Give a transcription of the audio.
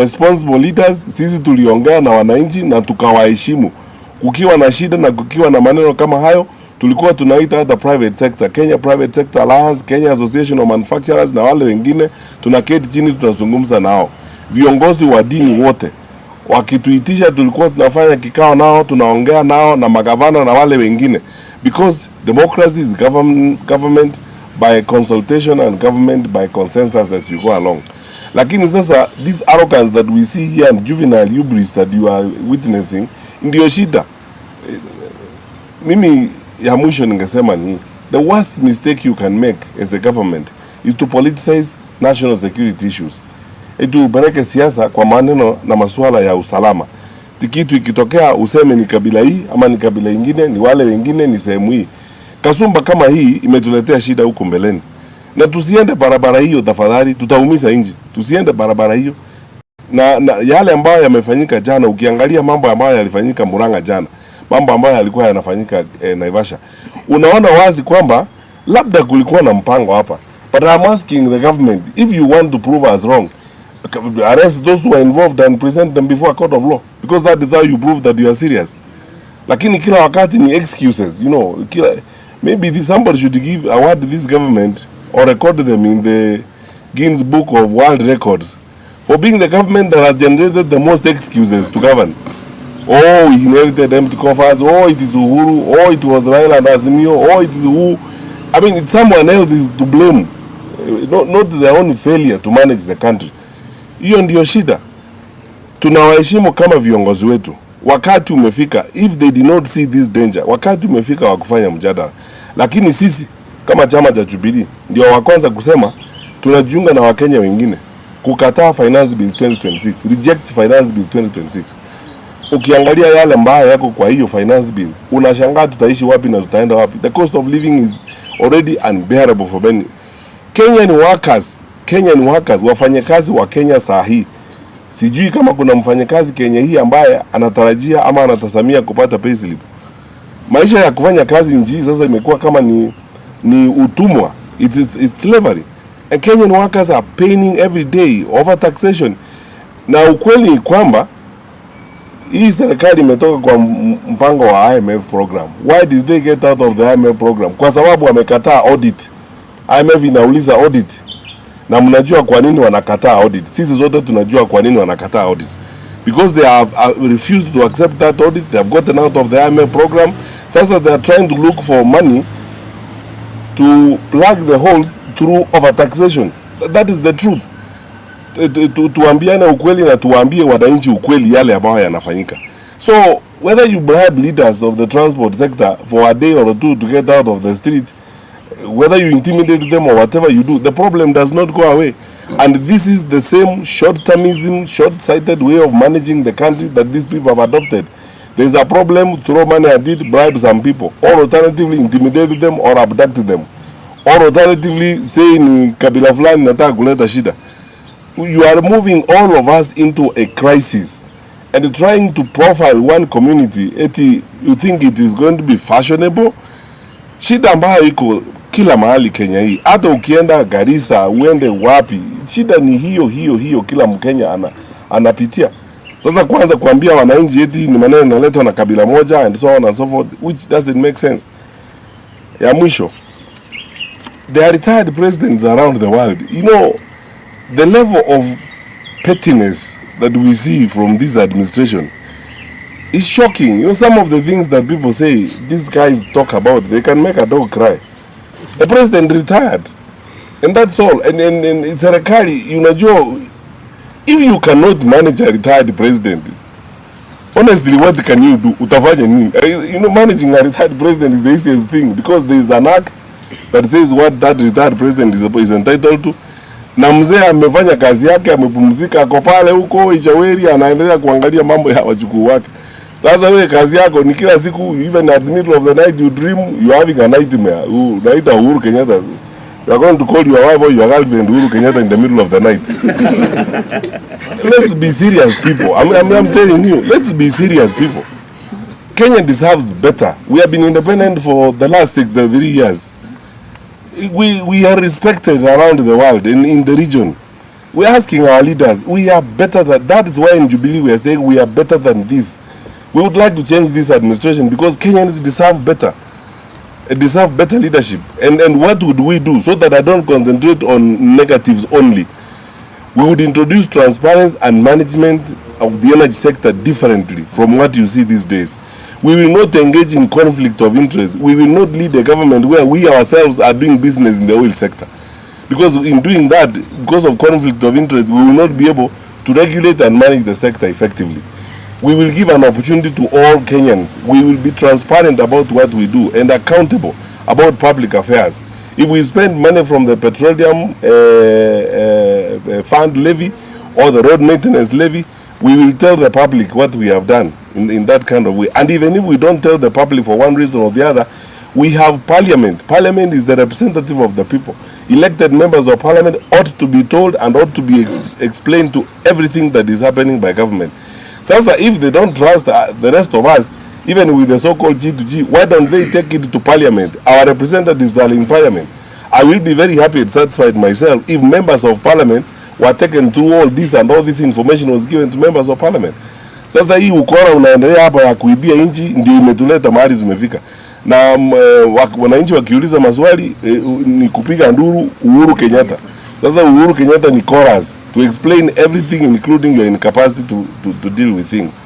responsible leaders, sisi tuliongea na wananchi na tukawaheshimu. Kukiwa na shida na kukiwa na maneno kama hayo, tulikuwa tunaita hata private sector, Kenya Private Sector Alliance, Kenya Association of Manufacturers na wale wengine, tunaketi chini tunazungumza nao. Viongozi wa dini wote wakituitisha, tulikuwa tunafanya kikao nao, tunaongea nao na magavana na wale wengine, because democracy is government by consultation and government by consensus as you go along. Lakini sasa this arrogance that we see here and juvenile hubris that you are witnessing ndio shida. Mimi ya mwisho ningesema ni the worst mistake you can make as a government is to politicize national security issues. Upeleke siasa kwa maneno na masuala ya usalama. Kitu ikitokea useme ni kabila hii ama ni kabila ingine, ni wale wengine, ni sehemu hii. Kasumba kama hii imetuletea shida huko mbeleni. Na tusiende barabara hiyo tafadhali, tutaumiza nchi. Tusiende barabara hiyo. Na yale ambayo yamefanyika jana, ukiangalia mambo ambayo yalifanyika Murang'a jana, mambo ambayo yalikuwa yanafanyika Naivasha, unaona wazi kwamba labda kulikuwa na mpango hapa. But I'm asking the government, if you want to prove us wrong, arrest those who are involved and present them before a court of law, because that is how you prove that you are serious. Lakini kila wakati ni excuses, you know. Maybe somebody should give award this government or record them in the Guinness Book of World Records for being the government that has generated the most excuses to govern. Oh, we inherited empty coffers. Oh, it is Uhuru. Oh, it was Raila and Azimio. Oh, it is who. I mean, it's someone else is to blame, not their own failure to manage the country. Hiyo ndio shida. Tunawaheshimu kama viongozi wetu. Wakati umefika, if they did not see this danger, wakati umefika wa kufanya mjadala. Lakini sisi kama chama cha Jubilee ndio wa kwanza kusema tunajiunga na Wakenya wengine kukataa finance bill 2026, reject finance bill 2026. Ukiangalia yale ambayo yako kwa hiyo finance bill, unashangaa tutaishi wapi na tutaenda wapi. The cost of living is already unbearable for many. Kenyan workers, wafanyakazi wa Kenya saa hii. Sijui kama kuna mfanyakazi Kenya hii ambaye anatarajia ama anatasamia kupata payslip. Maisha ya kufanya kazi nchi sasa imekuwa kama ni utumwa. It's slavery. And Kenyan workers are paying every day over taxation. Na ukweli ni kwamba hii serikali imetoka kwa mpango wa IMF program. Why did they get out of the IMF program? Kwa sababu wamekataa audit. IMF inauliza audit. Na mnajua kwa nini wanakataa audit. Sisi zote tunajua kwa nini wanakataa audit. Because they have refused to accept that audit. They have gotten out of the IMF program. Sasa they are trying to look for money to plug the holes through overtaxation. That is the truth. Tuambiane ukweli na tuambie wananchi ukweli yale ambayo yanafanyika. So whether you bribe leaders of the transport sector for a day or two to get out of the street, whether you intimidate them or whatever you do, the problem does not go away. And this is the same short-termism, short-sighted way of managing the country that these people have adopted. There is a problem, throw money at it, bribe some people, or alternatively intimidate them or abduct them, or alternatively say ni kabila fulani nataka kuleta shida. You are moving all of us into a crisis and trying to profile one community. Eti you think it is going to be fashionable? Shida ambayo iko kila mahali Kenya hii. Hata ukienda Garissa, uende wapi, shida ni hiyo kila Mkenya anapitia. Sasa kwanza kuambia wananchi eti ni maneno yanaletwa na kabila moja and so on and so forth, which doesn't make sense. Ya mwisho, there are retired presidents around the world. You know, the level of pettiness that we see from this administration is shocking. You know, some of the things that people say, these guys talk about, they can make a dog cry. The president retired, and that's all. And serikali, unajua, if you cannot manage a retired president, honestly, what can you do? Utafanya nini? You know, managing a retired president is the easiest thing, because there is an act that says what that retired president is entitled to. Na mzee amefanya kazi yake, amepumzika, ako pale huko Ijaweri, anaendelea kuangalia mambo ya wajukuu wake. Sasa wewe kazi yako ni kila siku, even at the middle of the night you dream you are having a nightmare. Unaita Uhuru Kenyatta. You are going to call your wife or your girlfriend Uhuru Kenyatta in the middle of the night. Let's be serious, people. I'm telling you, let's be serious, people. Kenya deserves better. We have been independent for the last 63 years. We are respected around the world in the region. We're asking our leaders, we are better than, that is why in Jubilee we are saying we are better than this. We would like to change this administration because Kenyans deserve better. Deserve better leadership. And what would we do so that I don't concentrate on negatives only? We would introduce transparency and management of the energy sector differently from what you see these days. We will not engage in conflict of interest. We will not lead a government where we ourselves are doing business in the oil sector. Because in doing that, because of conflict of interest, we will not be able to regulate and manage the sector effectively. We will give an opportunity to all Kenyans. We will be transparent about what we do and accountable about public affairs. If we spend money from the petroleum fund levy or the road maintenance levy, we will tell the public what we have done in that kind of way. And even if we don't tell the public for one reason or the other, we have parliament. Parliament is the representative of the people. Elected members of parliament ought to be told and ought to be explained to everything that is happening by government. Sasa, if they don't trust the rest of us, even with the so-called G2G, why don't they take it to parliament? Our representatives are in parliament. I will be very happy and satisfied myself if members of parliament were taken through all this and all this information was given to members of parliament. Sasa hii ukora unaendelea hapa ya kuibia nchi ndio imetuleta mahali tumefika. Na wananchi wakiuliza maswali ni kupiga nduru Uhuru Kenyatta. Sasa Uhuru Kenyatta ni chorus to explain everything including your incapacity to deal with things.